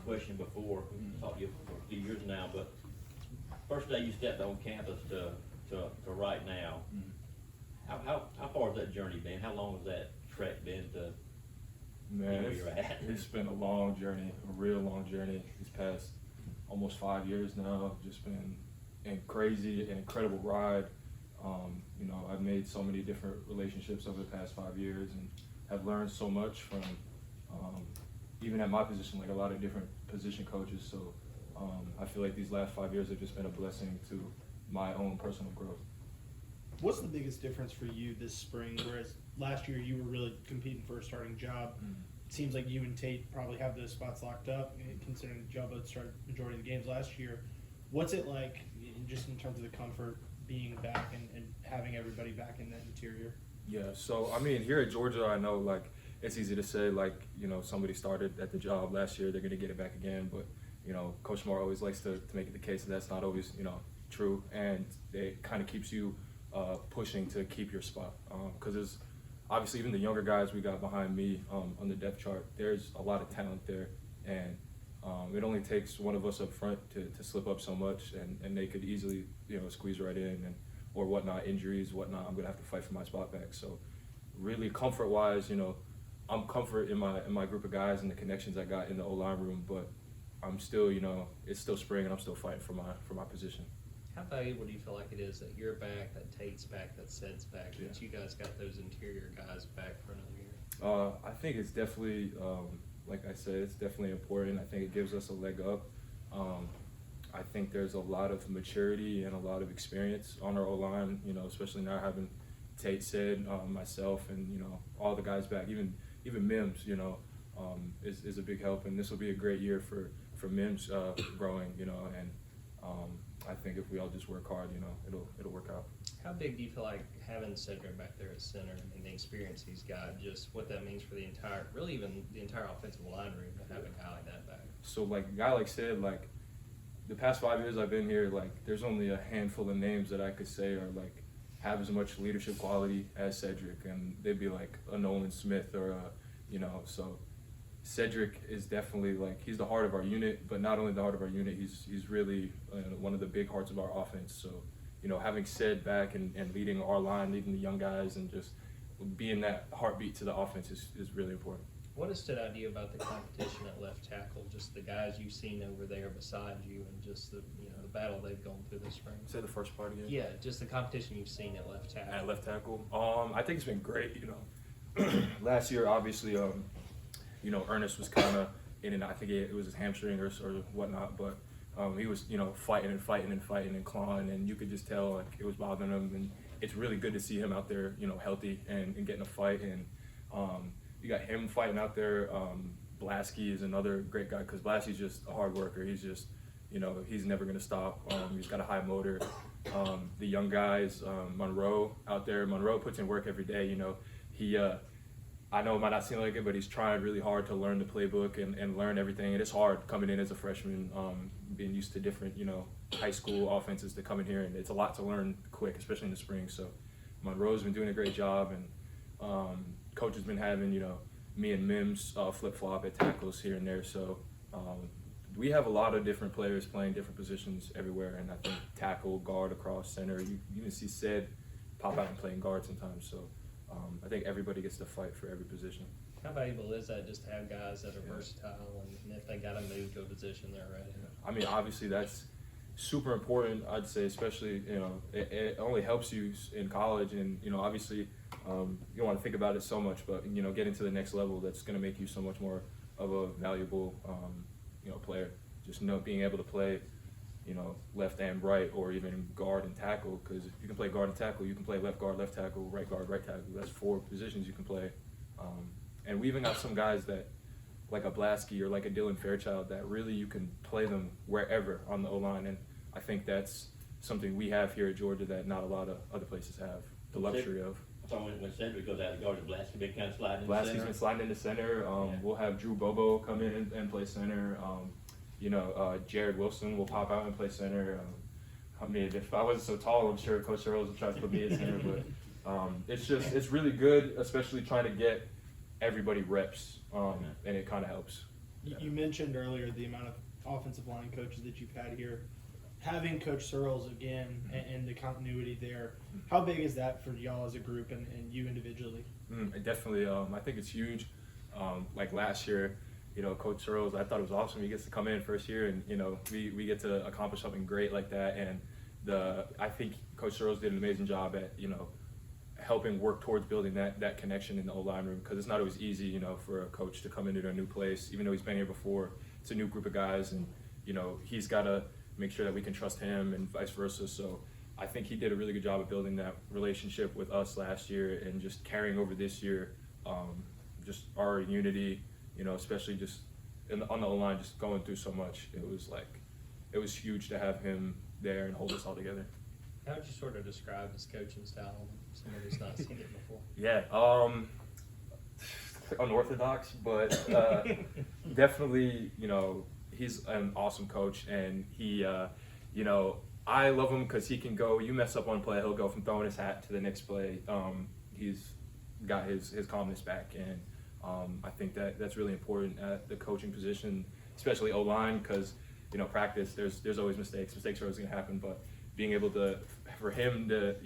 question before. We've talked to you for a few years now, but first day you stepped on campus to right now, how far has that journey been? How long has that trek been to Man, where you're at? it's been a long journey, a real long journey. These past almost 5 years now, just been a crazy and incredible ride. You know, I've made so many different relationships over the past 5 years and have learned so much from, even at my position, like a lot of different position coaches. So I feel like these last 5 years have just been a blessing to my own personal growth. What's the biggest difference for you this spring? Whereas last year you were really competing for a starting job. It seems like you and Tate probably have those spots locked up, considering Jubba started majority of the games last year. What's it like, just in terms of the comfort, being back and having everybody back in that interior? Yeah, so I mean, here at Georgia, I know like it's easy to say like, you know, somebody started at the job last year, they're going to get it back again. But, you know, Coach Moore always likes to make it the case that that's not always, you know, true. And it kind of keeps you pushing to keep your spot. Because there's obviously even the younger guys we got behind me on the depth chart, there's a lot of talent there. And it only takes one of us up front to slip up so much, and they could easily, you know, squeeze right in and or whatnot, injuries, whatnot. I'm gonna have to fight for my spot back. So really comfort-wise, you know, I'm comfort in my group of guys and the connections I got in the O-line room, but I'm still, you know, it's still spring and I'm still fighting for my position. How valuable do you feel like it is that you're back, that Tate's back, that Sed's back, Yeah. that you guys got those interior guys back for another year? I think it's definitely, like I said, it's definitely important. I think it gives us a leg up. I think there's a lot of maturity and a lot of experience on our O-line, you know, especially now having Tate, Sed, myself, and, you know, all the guys back, even Mims, you know, is a big help. And this will be a great year for Mims growing, you know, and I think if we all just work hard, you know, it'll work out. How big do you feel like having Cedric back there at center and the experience he's got, just what that means for the entire, really even the entire offensive line room to have a guy like that back? So like a guy like Sid, like the past 5 years I've been here, like there's only a handful of names that I could say are like have as much leadership quality as Cedric, and they'd be like a Nolan Smith or a, you know, so Cedric is definitely like, he's the heart of our unit, but not only the heart of our unit, he's really one of the big hearts of our offense. So, you know, having Ced back and leading our line, leading the young guys, and just being that heartbeat to the offense is really important. What has stood out to you about the competition at left tackle, just the guys you've seen over there beside you, and just the, you know, the battle they've gone through this spring? Say the first part again. Yeah, just the competition you've seen at left tackle. At left tackle, I think it's been great. You know, last year obviously, you know, Ernest was kind of in and I think it was his hamstring or whatnot, but he was, you know, fighting and clawing, and you could just tell like it was bothering him. And it's really good to see him out there, you know, healthy and getting a fight. And you got him fighting out there. Blasky is another great guy because Blasky's just a hard worker. He's just, you know, he's never gonna stop. He's got a high motor. The young guys, Monroe out there. Monroe puts in work every day. You know, he. I know it might not seem like it, but he's trying really hard to learn the playbook and learn everything. And it's hard coming in as a freshman, being used to different, you know, high school offenses to come in here, and it's a lot to learn quick, especially in the spring. So Monroe's been doing a great job, and coach has been having, you know, me and Mims flip-flop at tackles here and there. So we have a lot of different players playing different positions everywhere, and I think tackle, guard, across, center. You even see Ced pop out and playing guard sometimes. So I think everybody gets to fight for every position. How valuable is that, just to have guys that are versatile, and if they got to move to a position, they're ready? I mean, obviously that's super important, I'd say, especially, you know, it only helps you in college, and, you know, obviously you don't want to think about it so much, but, you know, getting to the next level, that's going to make you so much more of a valuable, you know, player. Just, you know, being able to play, you know, left and right, or even guard and tackle, because you can play guard and tackle, you can play left guard, left tackle, right guard, right tackle. That's 4 positions you can play. And we even got some guys that, like a Blasky or like a Dylan Fairchild, that really you can play them wherever on the O-line. And I think that's something we have here at Georgia that not a lot of other places have the luxury of. So when Cedric goes out, the guard, Blasky been kind of sliding in the Blasky's center. been sliding into center. We'll have Drew Bobo come in and play center. You know, Jared Wilson will pop out and play center. I mean, if I wasn't so tall, I'm sure Coach Earls would try to put me in center. But it's really good, especially trying to get everybody reps, and it kind of helps. You mentioned earlier the amount of offensive line coaches that you've had here. Having Coach Searles again and the continuity there, how big is that for y'all as a group and you individually? Definitely, I think it's huge. Like last year, Coach Searles, I thought it was awesome. He gets to come in first year, and we get to accomplish something great like that. And I think Coach Searles did an amazing job at helping work towards building that connection in the O-line room, because it's not always easy, for a coach to come into a new place, even though he's been here before. It's a new group of guys, and he's got to make sure that we can trust him and vice versa. So I think he did a really good job of building that relationship with us last year and just carrying over this year, just our unity, especially just on the O-line, just going through so much. It was huge to have him there and hold us all together. How would you sort of describe his coaching style? Somebody who's not seen it before. Yeah, unorthodox, but definitely, he's an awesome coach, and he, I love him because he can go. You mess up one play, he'll go from throwing his hat to the next play. He's got his calmness back, and I think that's really important at the coaching position, especially O-line, because practice there's always mistakes. Mistakes are always going to happen, but being able for him to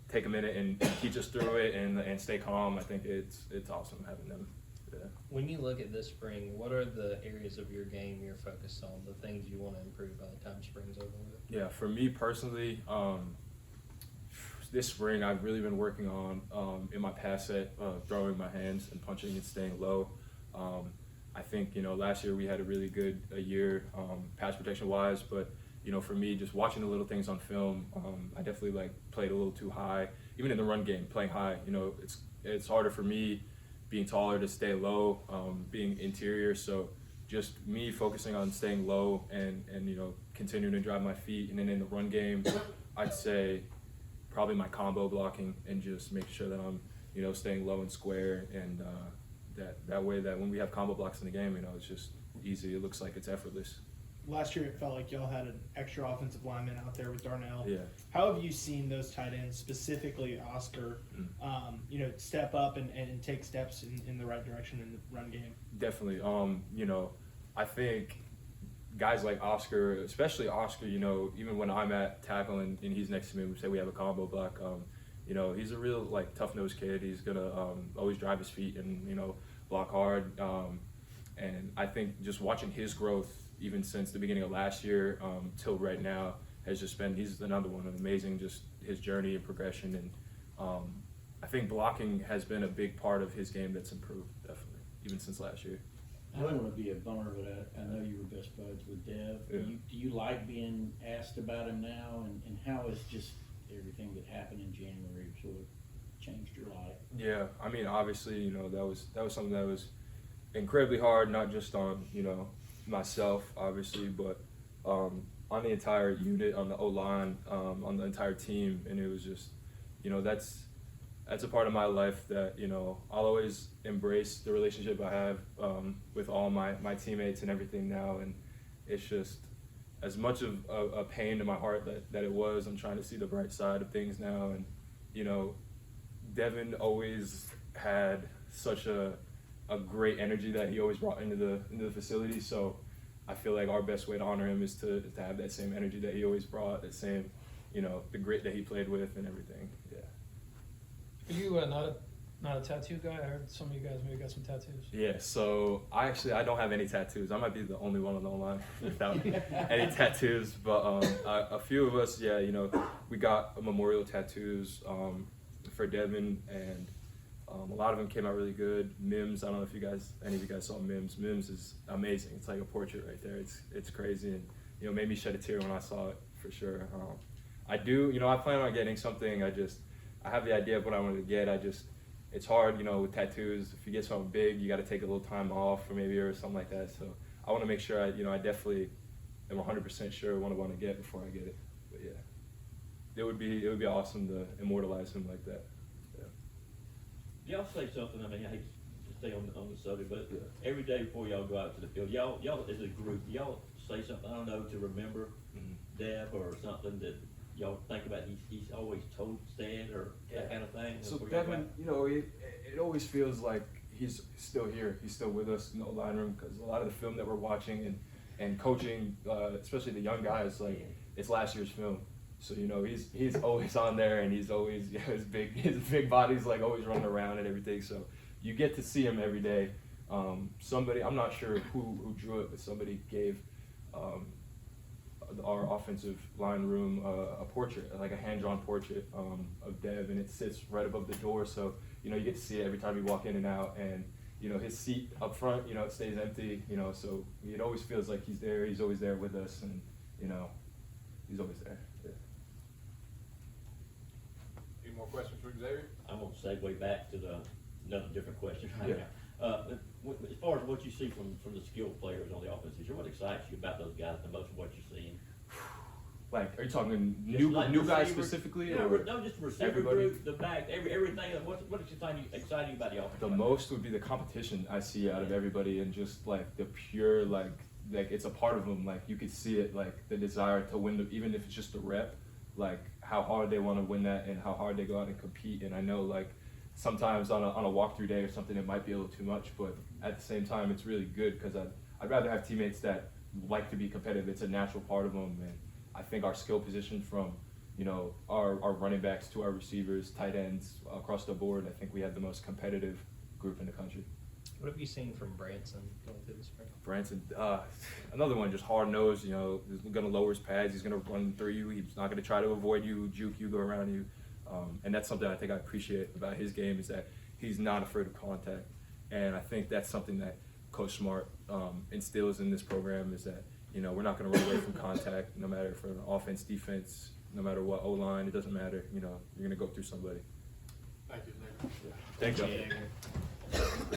take a minute and teach us through it and stay calm, I think it's awesome having them. Yeah. When you look at this spring, what are the areas of your game you're focused on, the things you want to improve by the time spring's over with? Yeah, for me personally, this spring I've really been working on in my pass set, throwing my hands and punching and staying low. I think last year we had a really good year pass protection wise, but for me, just watching the little things on film, I definitely played a little too high. Even in the run game, playing high, it's harder for me being taller to stay low, being interior. So just me focusing on staying low and continuing to drive my feet. And then in the run game, I'd say probably my combo blocking and just making sure that I'm staying low and square, and that way that when we have combo blocks in the game, it's just easy. It looks like it's effortless. Last year, it felt like y'all had an extra offensive lineman out there with Darnell. Yeah. How have you seen those tight ends, specifically Oscar, step up and take steps in the right direction in the run game? Definitely. I think guys like Oscar, especially Oscar, even when I'm at tackle and he's next to me, we say we have a combo block, he's a real tough-nosed kid. He's going to always drive his feet and, block hard. And I think just watching his growth, even since the beginning of last year till right now, has just been, he's another one, amazing, just his journey and progression. And I think blocking has been a big part of his game that's improved, definitely, even since last year. I don't want to be a bummer, but I know you were best buds with Dev. Yeah. Do you like being asked about him now, and how has just everything that happened in January sort of changed your life? Yeah, I mean, obviously, that was something that was incredibly hard, not just on, myself, obviously, but on the entire unit, on the O-line, on the entire team. And it was just, that's a part of my life that, I'll always embrace the relationship I have with all my teammates and everything now. And it's just, as much of a pain to my heart that it was, I'm trying to see the bright side of things now. And, Devin always had such a great energy that he always brought into the facility. So I feel like our best way to honor him is to have that same energy that he always brought, that same, the grit that he played with and everything. Yeah. Are you not a tattoo guy? I heard some of you guys maybe got some tattoos. Yeah, so I don't have any tattoos. I might be the only one on the line without any tattoos. But a few of us, yeah, we got memorial tattoos for Devin, and a lot of them came out really good. Mims, I don't know if any of you guys saw Mims. Mims is amazing. It's like a portrait right there. It's crazy, and made me shed a tear when I saw it, for sure. I do, I plan on getting something. I have the idea of what I wanted to get. It's hard, with tattoos. If you get something big, you got to take a little time off or something like that. So I want to make sure I definitely am 100% sure what I want to get before I get it. But yeah, it would be awesome to immortalize him like that. Y'all say something, I hate to stay on the subject, but every day before y'all go out to the field, y'all as a group, y'all say something, I don't know, to remember Dev or something that y'all think about he's always told Stan or that kind of thing? So before y'all go Devin, out? it always feels like he's still here. He's still with us in the line room because a lot of the film that we're watching and coaching, especially the young guys, like it's last year's film. So you know he's always on there, and he's always his big body's like always running around and everything. So you get to see him every day. Somebody, I'm not sure who drew it, but somebody gave our offensive line room a portrait, like a hand-drawn portrait of Dev, and it sits right above the door. So you know you get to see it every time you walk in and out, and you know his seat up front, you know, it stays empty. You know, so it always feels like he's there. He's always there with us, and you know he's always there. Yeah. Any more questions for Xavier? I'm gonna segue back to another different question right Yeah. now. As far as what you see from the skilled players on the offense, is there what excites you about those guys the most of what you're seeing? Like, are you talking Just new like guys receiver- specifically? Yeah, or no, just the receiver everybody? group, the back, everything. What's exciting you about the offense? The right most would be the competition I see out of everybody, and just like the pure like it's a part of them. Like you could see it, like the desire to win, even if it's just a rep, like how hard they want to win that and how hard they go out and compete. And I know like sometimes on a walkthrough day or something, it might be a little too much, but at the same time, it's really good because I'd rather have teammates that like to be competitive. It's a natural part of them, and I think our skill position from, you know, our running backs to our receivers, tight ends, across the board, I think we have the most competitive group in the country. What have you seen from Branson going through the spring? Branson, another one, just hard-nosed, you know, he's going to lower his pads, he's going to run through you, he's not going to try to avoid you, juke you, go around you. And that's something I think I appreciate about his game, is that he's not afraid of contact. And I think that's something that Coach Smart instills in this program, is that, you know, we're not going to run away from contact, no matter for offense, defense, no matter what, O-line, it doesn't matter. You know, you're going to go through somebody. Thank you, Xavier. Thank you. Xavier.